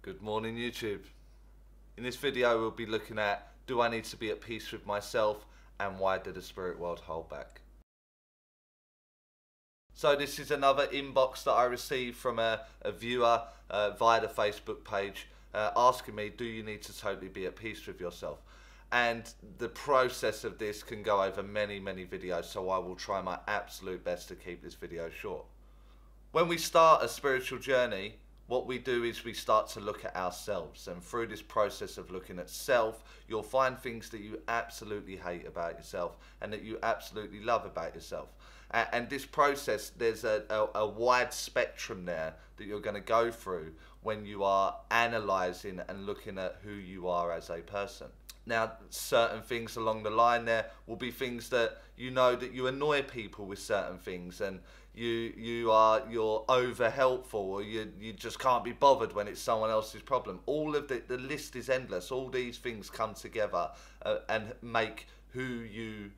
Good morning, YouTube. In this video we'll be looking at, do I need to be at peace with myself, and why did the spirit world hold back? So this is another inbox that I received from a viewer via the Facebook page asking me, do you need to totally be at peace with yourself? And the process of this can go over many videos, so I will try my absolute best to keep this video short. When we start a spiritual journey, what we do is we start to look at ourselves, and through this process of looking at self, you'll find things that you absolutely hate about yourself and that you absolutely love about yourself. And this process, there's a wide spectrum there that you're going to go through when you are analysing and looking at who you are as a person. Now, certain things along the line there will be things that you know that you annoy people with certain things, and you're over helpful, or you just can't be bothered when it's someone else's problem. All of the list is endless. All these things come together and make who you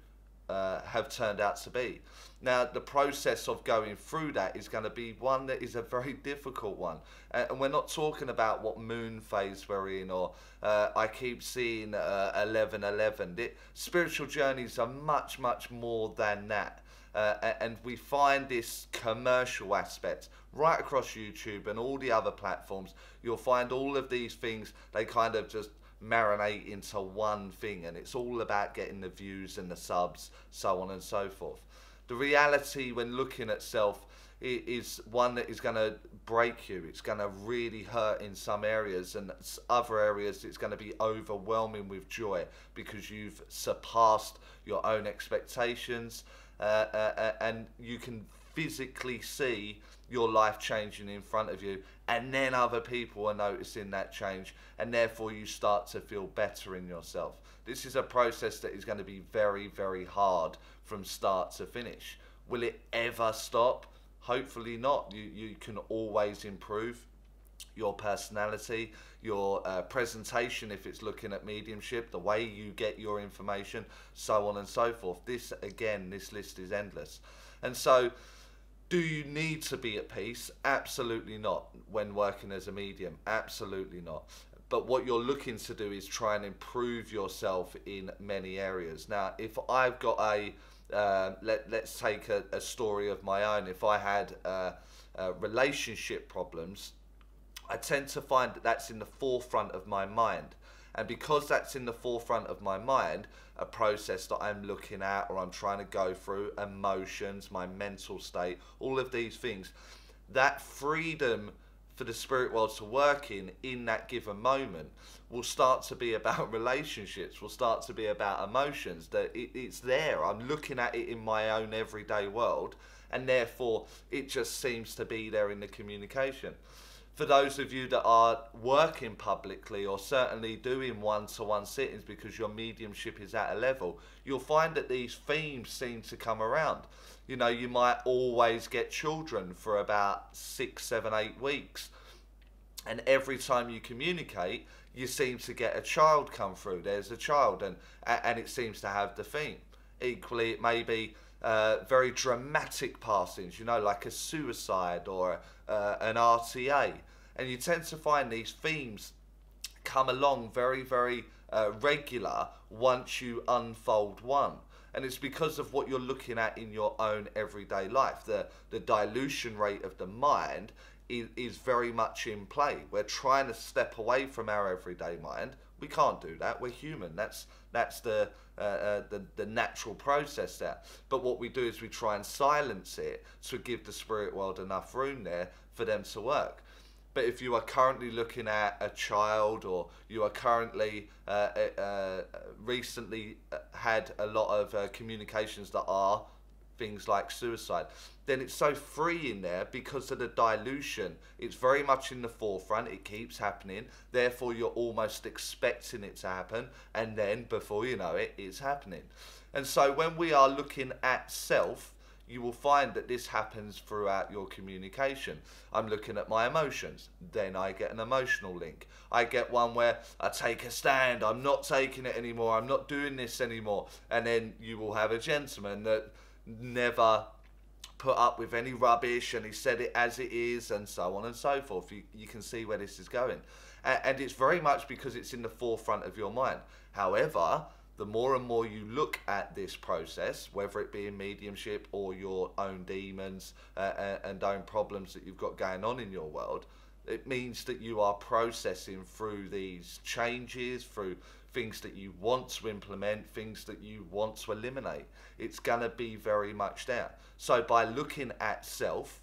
have turned out to be. Now, the process of going through that is going to be one that is a very difficult one, and we're not talking about what moon phase we're in, or I keep seeing 11:11. Spiritual journeys are much more than that, and we find this commercial aspect right across YouTube and all the other platforms. You'll find all of these things, they kind of just marinate into one thing, and it's all about getting the views and the subs, so on and so forth. The reality when looking at self is one that is going to break you. It's going to really hurt in some areas, and other areas it's going to be overwhelming with joy because you've surpassed your own expectations, and you can physically see your life changing in front of you, and then other people are noticing that change, and therefore you start to feel better in yourself. This is a process that is going to be very hard from start to finish. Will it ever stop? Hopefully not. You can always improve your personality, your presentation if it's looking at mediumship, the way you get your information, so on and so forth. This list is endless. And so, do you need to be at peace? Absolutely not. When working as a medium, absolutely not. But what you're looking to do is try and improve yourself in many areas. Now, if I've got let's take a story of my own. If I had relationship problems, I tend to find that that's in the forefront of my mind. And because that's in the forefront of my mind, a process that I'm looking at or I'm trying to go through, emotions, my mental state, all of these things, that freedom for the spirit world to work in that given moment will start to be about relationships, will start to be about emotions, that it's there. I'm looking at it in my own everyday world, and therefore it just seems to be there in the communication. For those of you that are working publicly, or certainly doing one-to-one sittings because your mediumship is at a level, you'll find that these themes seem to come around. You know, you might always get children for about 6, 7, 8 weeks. And every time you communicate, you seem to get a child come through. There's a child, and it seems to have the theme. Equally, it may be very dramatic passings, you know, like a suicide or an RTA. And you tend to find these themes come along very regular once you unfold one. And it's because of what you're looking at in your own everyday life. The dilution rate of the mind is very much in play. We're trying to step away from our everyday mind. We can't do that. We're human. That's the natural process there. But what we do is we try and silence it to give the spirit world enough room there for them to work. But if you are currently looking at a child, or you are currently recently had a lot of communications that are things like suicide, then it's so free in there because of the dilution. It's very much in the forefront. It keeps happening. Therefore, you're almost expecting it to happen. And then before you know it, it's happening. And so when we are looking at self, you will find that this happens throughout your communication. I'm looking at my emotions, then I get an emotional link. I get one where I take a stand, I'm not taking it anymore, I'm not doing this anymore. And then you will have a gentleman that never put up with any rubbish, and he said it as it is, and so on and so forth. You can see where this is going. And it's very much because it's in the forefront of your mind. However, the more and more you look at this process, whether it be in mediumship or your own demons and own problems that you've got going on in your world, it means that you are processing through these changes, through things that you want to implement, things that you want to eliminate. It's going to be very much there. So by looking at self,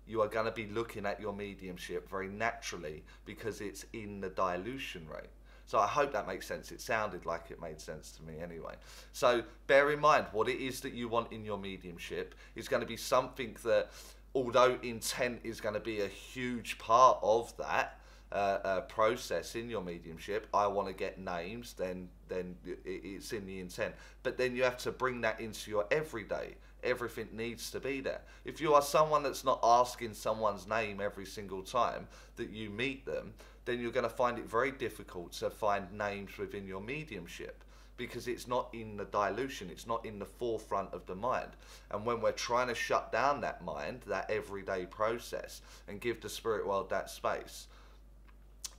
you are going to be looking at your mediumship very naturally, because it's in the dilution rate. So I hope that makes sense. It sounded like it made sense to me anyway. So bear in mind, what it is that you want in your mediumship is going to be something that, although intent is going to be a huge part of that process in your mediumship, I want to get names, then it's in the intent. But then you have to bring that into your everyday. Everything needs to be there. If you are someone that's not asking someone's name every single time that you meet them, then you're going to find it very difficult to find names within your mediumship, because it's not in the dilution, it's not in the forefront of the mind. And when we're trying to shut down that mind, that everyday process, and give the spirit world that space,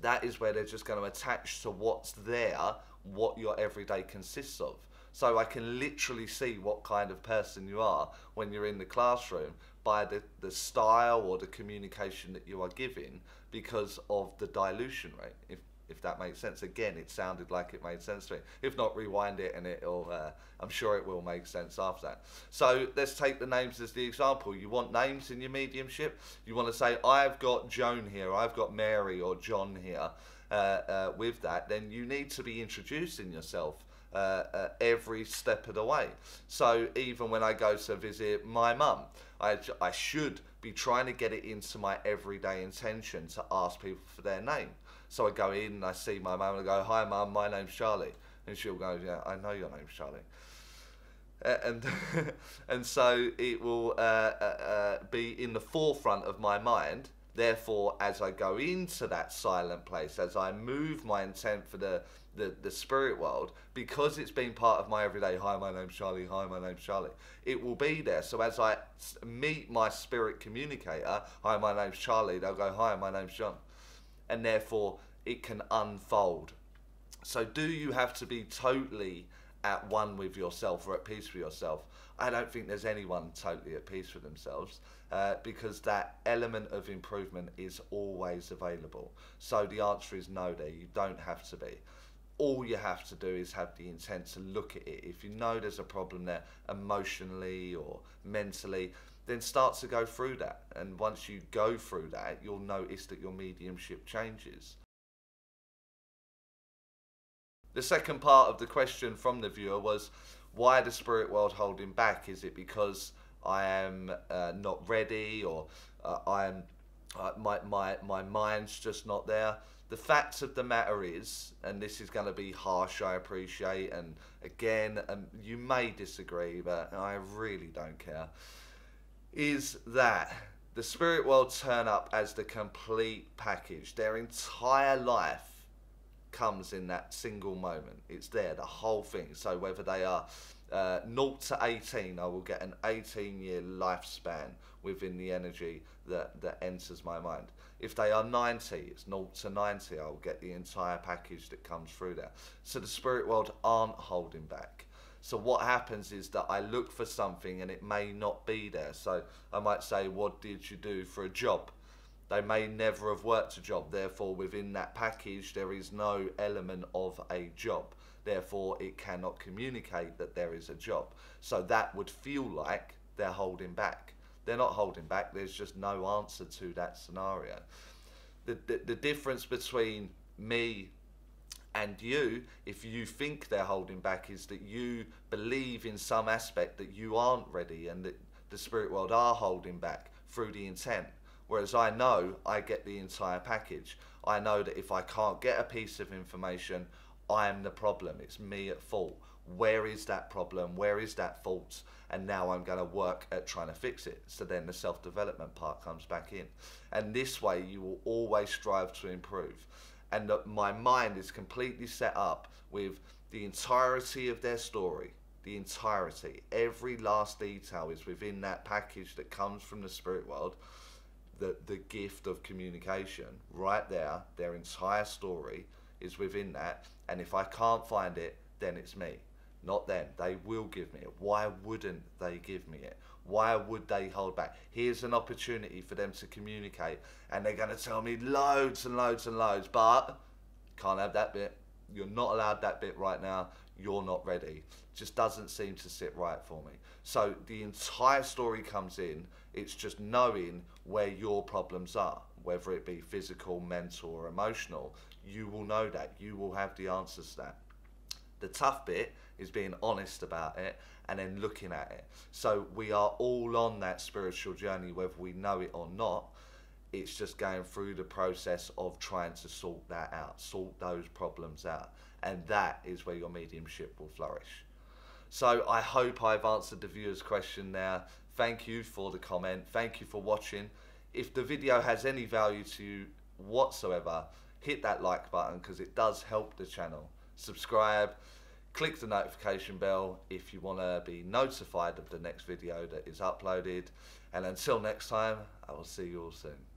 that is where they're just going to attach to what's there, what your everyday consists of. So I can literally see what kind of person you are when you're in the classroom by the style or the communication that you are giving, because of the dilution rate, if that makes sense. Again, it sounded like it made sense to me. If not, rewind it and it'll, I'm sure it will make sense after that. So let's take the names as the example. You want names in your mediumship. You want to say, I've got Joan here, I've got Mary or John here. With that, then you need to be introducing yourself every step of the way. So even when I go to visit my mum, I should be trying to get it into my everyday intention to ask people for their name. So I go in and I see my mum and I go, hi mum, my name's Charlie. And she'll go, yeah, I know your name's Charlie. And so it will be in the forefront of my mind. Therefore, as I go into that silent place, as I move my intent for the spirit world, because it's been part of my everyday, hi, my name's Charlie, hi, my name's Charlie, it will be there. So as I meet my spirit communicator, hi, my name's Charlie, they'll go, hi, my name's John. And therefore, it can unfold. So do you have to be totally at one with yourself or at peace with yourself? I don't think there's anyone totally at peace with themselves, because that element of improvement is always available. So the answer is no there, you don't have to be. All you have to do is have the intent to look at it. If you know there's a problem there emotionally or mentally, then start to go through that. And once you go through that, you'll notice that your mediumship changes. The second part of the question from the viewer was, why the spirit world holding back? Is it because I am not ready, or my mind's just not there? The fact of the matter is, and this is going to be harsh, I appreciate, and again, you may disagree, but I really don't care, is that the spirit world turn up as the complete package. Their entire life comes in that single moment. It's there, the whole thing. So whether they are 0 to 18, I will get an 18-year lifespan within the energy that enters my mind. If they are 90, it's 0 to 90, I'll get the entire package that comes through there. So the spirit world aren't holding back. So what happens is that I look for something and it may not be there. So I might say, what did you do for a job? They may never have worked a job. Therefore, within that package, there is no element of a job. Therefore, it cannot communicate that there is a job. So that would feel like they're holding back. They're not holding back. There's just no answer to that scenario. The difference between me and you, if you think they're holding back, is that you believe in some aspect that you aren't ready and that the spirit world are holding back through the intent. Whereas I know I get the entire package. I know that if I can't get a piece of information, I am the problem. It's me at fault. Where is that problem? Where is that fault? And now I'm going to work at trying to fix it. So then the self-development part comes back in. And this way you will always strive to improve. And that my mind is completely set up with the entirety of their story. the entirety, every last detail is within that package that comes from the spirit world. The gift of communication right there, their entire story is within that. And if I can't find it, then it's me, not them. They will give me it. Why wouldn't they give me it? Why would they hold back? Here's an opportunity for them to communicate, and they're going to tell me loads and loads and loads, but can't have that bit. You're not allowed that bit right now. You're not ready. Just doesn't seem to sit right for me. So the entire story comes in. It's just knowing where your problems are, whether it be physical, mental, or emotional. You will know that. You will have the answers to that. The tough bit is being honest about it and then looking at it. So we are all on that spiritual journey, whether we know it or not. It's just going through the process of trying to sort that out, sort those problems out. And that is where your mediumship will flourish. So I hope I've answered the viewer's question now. Thank you for the comment. Thank you for watching. If the video has any value to you whatsoever, hit that like button because it does help the channel. Subscribe, click the notification bell if you want to be notified of the next video that is uploaded. And until next time, I will see you all soon.